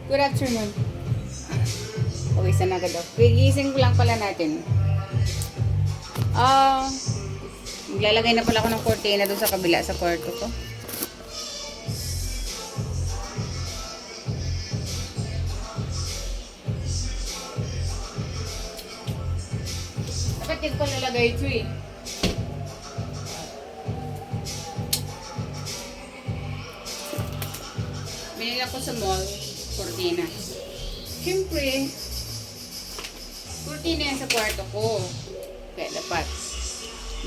Good afternoon. Pawisan na agad ako. Gigising ko lang pala natin. Maglalagay na pala ako ng kortina doon sa kabila sa kwarto ko. Dapat yung palalagay ito eh. Binili ako sa mall, kortina. Siyempre, kortina yan sa kwarto ko. Kaya dapat.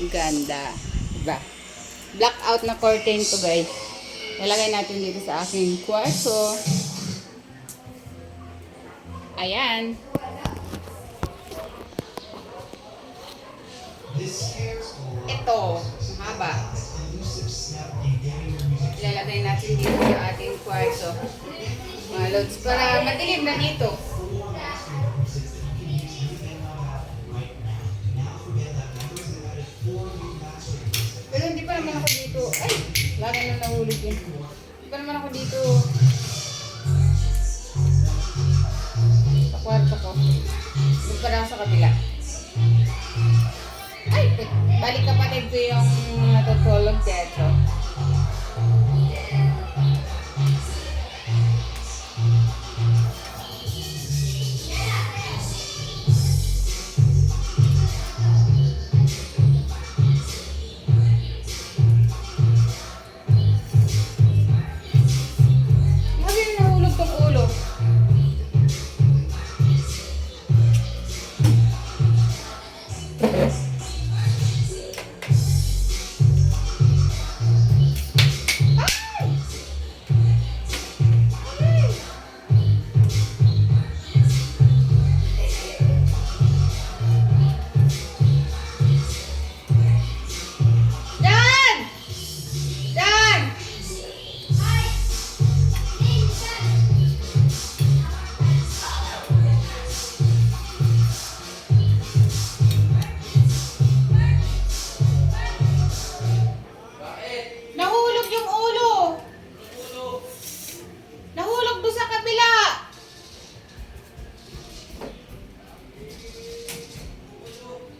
Ganda. Diba? Blackout na curtain to guys. Lalagay natin dito sa aking kwarto. Ayan. Ito. Mahaba. Ilalagay natin dito sa ating kwarto. Mga loads. Para madilim na dito. Pero hindi pa naman ako dito. Ay! Lagi na nahulog yun. Hindi pa naman ako dito. Sa kwarto ko. Doon pa lang sa kabila. Ay! Balik kapatid ko yung natutulog dito.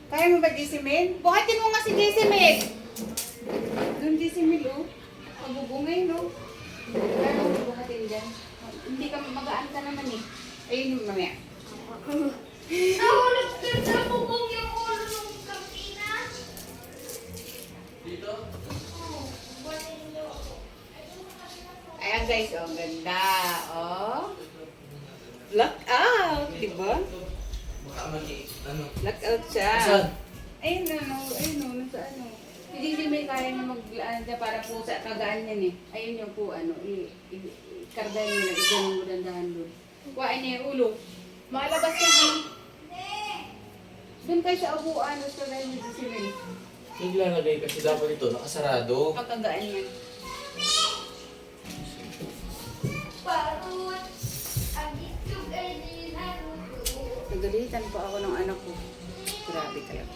Kaya mo ba Jessimin? Buhatin mo nga si Jessimin! Doon Jessimin, oh. Mabubungay, no? Kaya mo buhatin dyan. Hindi ka magaan ka naman, eh. Ayun yung mamaya. Nahulog ka sa bubong yung ulo ng kapina. Dito? Oo, buhatin niyo ako. Ayan guys, oh. Ganda, oh. Look out! Diba? Baka ano? Look out siya. Saan? Ayun, nasa ano. Hindi may kaya na para pusa, kagaan yan eh. Ayun yung po, karga nyo na, igano'n mo dandahan doon. Kuhain niya yung ulo. Malabas yung ano. Doon kayo sa upuan, gusto na yung Jessimin. Naglalagay kasi dapat ito, nakasarado. Pagkagaan yan. Parut, ang itlog ay nilaruto. Nagalitan pa ako ng anak ko. Grabe talaga.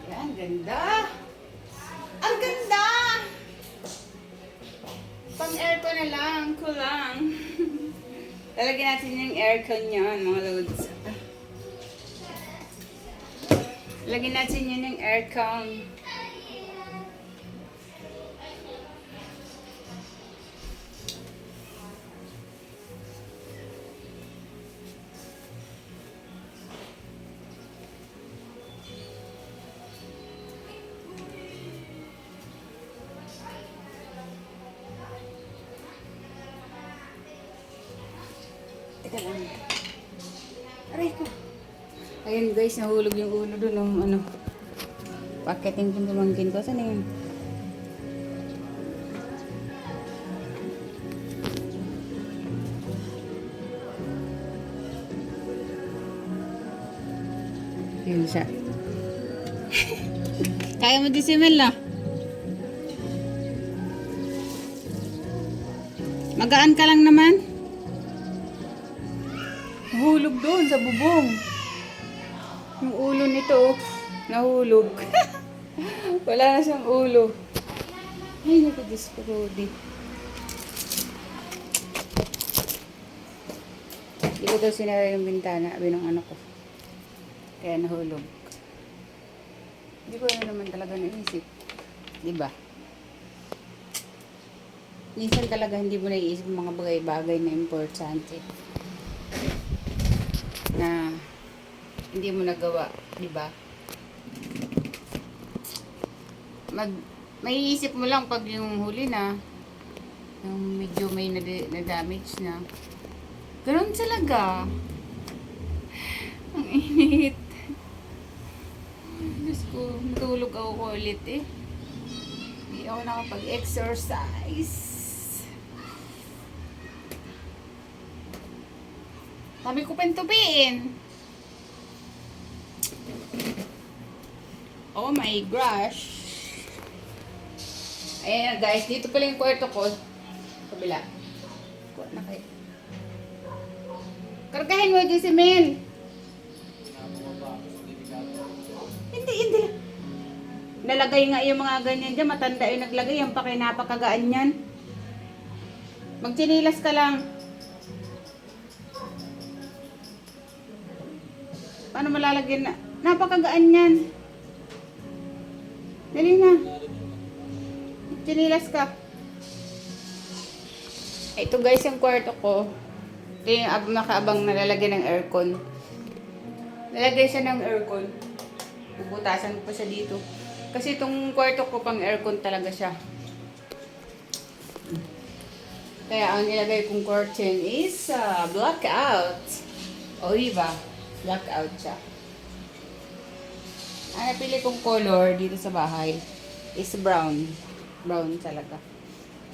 Yan, ganda! Ang ganda! Pang-aircon na lang, kulang. Lalagyan natin yung aircon yan, mga loads. Lagyan natin yun yung aircon. Teka lang. Aray ko. Ayun guys, nahulog yung ulo doon ng ano. Paketing kong pamangkin ko. Saan yun? Yun siya. Kaya mo di si Mel na. Magaan ka lang naman. Nahulog doon sa bubong. Yung ulo nito, nahulog. Wala na siyang ulo. Ay, naku, Diyos ko, Rudy. Hindi ko daw sinara yung bintana, abi ng anak ko. Kaya nahulog. Hindi ko na naman talaga naisip. Diba? Minsan talaga hindi mo naiisip mga bagay-bagay na importante. Na hindi mo nagawa. Diba? Maiisip mo lang pag yung huli na, yung medyo may na-damage na. Ganun talaga. Ang init. Diyos ko, matulog ako ulit eh. Hindi ako nakapag-exercise. Sabi ko pentubiin. Oh my gosh. Ayan guys, dito pala yung kwarto ko. Kabila. Kuha na kayo. Kargahin mo dyan si Mel. Hindi. Nalagay nga yung mga ganyan dyan. Matanda yung naglagay. Yung napakagaan yan. Magchinilas ka lang. Paano malalagyan na? Napakagaan yan. Dali na. Chinilas ka. Ito guys yung kwarto ko. Ito yung nakaabang nalalagyan ng aircon. Nalagay siya ng aircon. Bubutasan ko pa siya dito. Kasi itong kwarto ko pang aircon talaga siya. Kaya ang nilagay kong curtain is blackout. O diba? Blackout siya. Ang napili kong color dito sa bahay is brown. Brown talaga.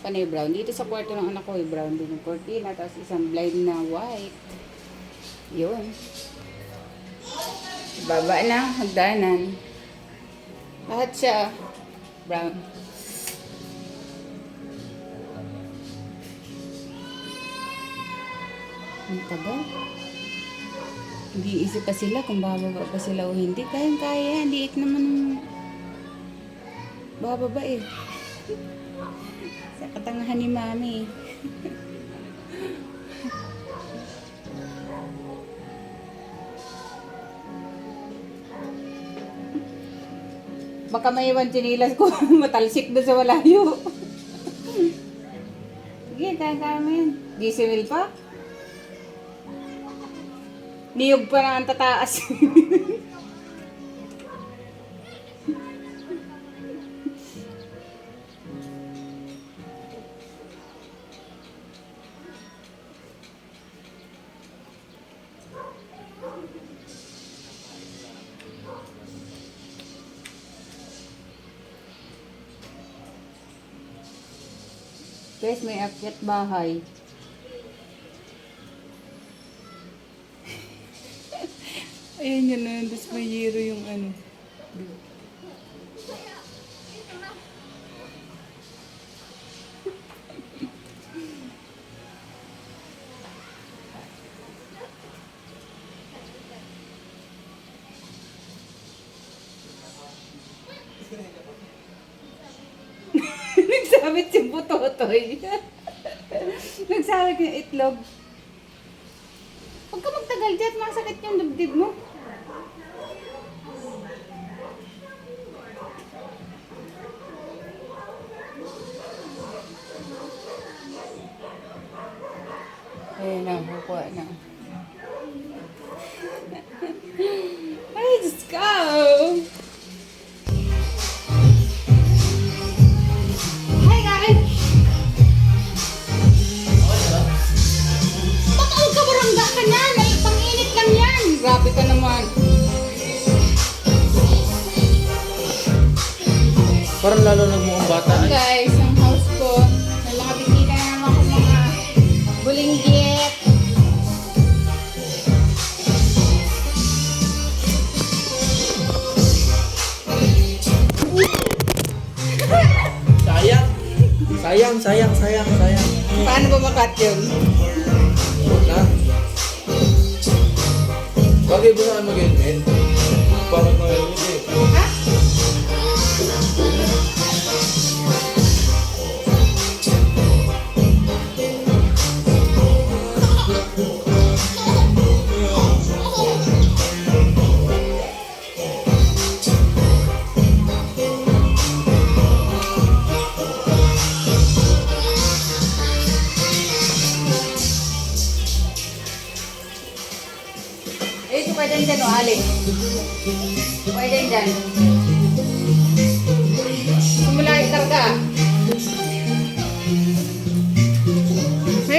Panay brown. Dito sa kwarto ng anak ko, brown din yung cortina. Tapos isang blind na white. Yun. Baba na, hagdanan. Lahat siya brown. Ang tagal. Hindi isip pa sila kung bababa pa sila o hindi. Kayang-kaya. Liit naman ng bababa eh. Sa katangahan ni Mami. Baka may iwan chinilas ko. Matalsik doon sa walayo. Sige, kaya mo yan. Diesel pa? Niyog pa na ang tataas. Guys, may akyat bahay. Ayan yun na, tapos may yero yung ano. Nagsabit yung butotoy. Nagsabit yung itlog. Huwag ka magtagal dyan, masakit yung dibdib mo. Ayan na, kukuha na. Ay, just go! Hi guys! Baka magkabarangga ka niyan! Ay, panginit lang yan! Grabe ka naman! Parang lalo nagmukhang bata. Guys, ang house ko, may mga bisita na naman ako mga bulinggit. Sayang. Paano ba makat yun? Huwag na. Bagay ba na mag-helmet? Bakit mag-helmet eh? Ha?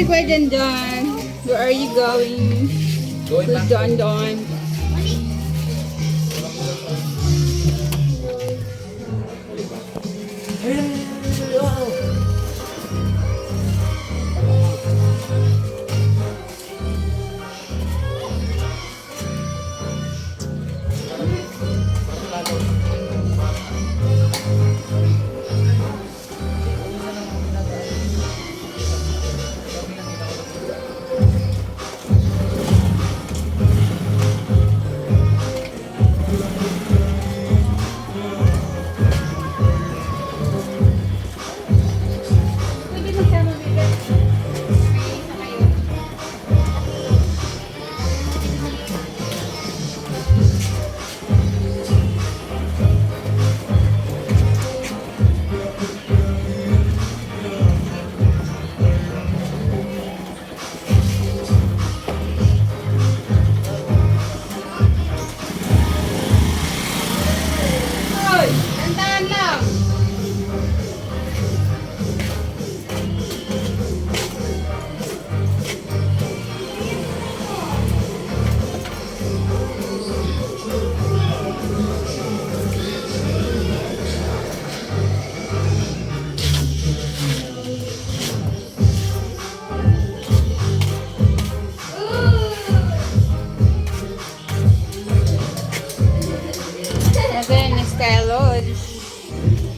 Hi, Kuya Don Don. Where are you going? Going To back. Don Don. Pwede magsama bigat. May isa kayo. Hoy! Tantahan lang! Again, Sky Lodge.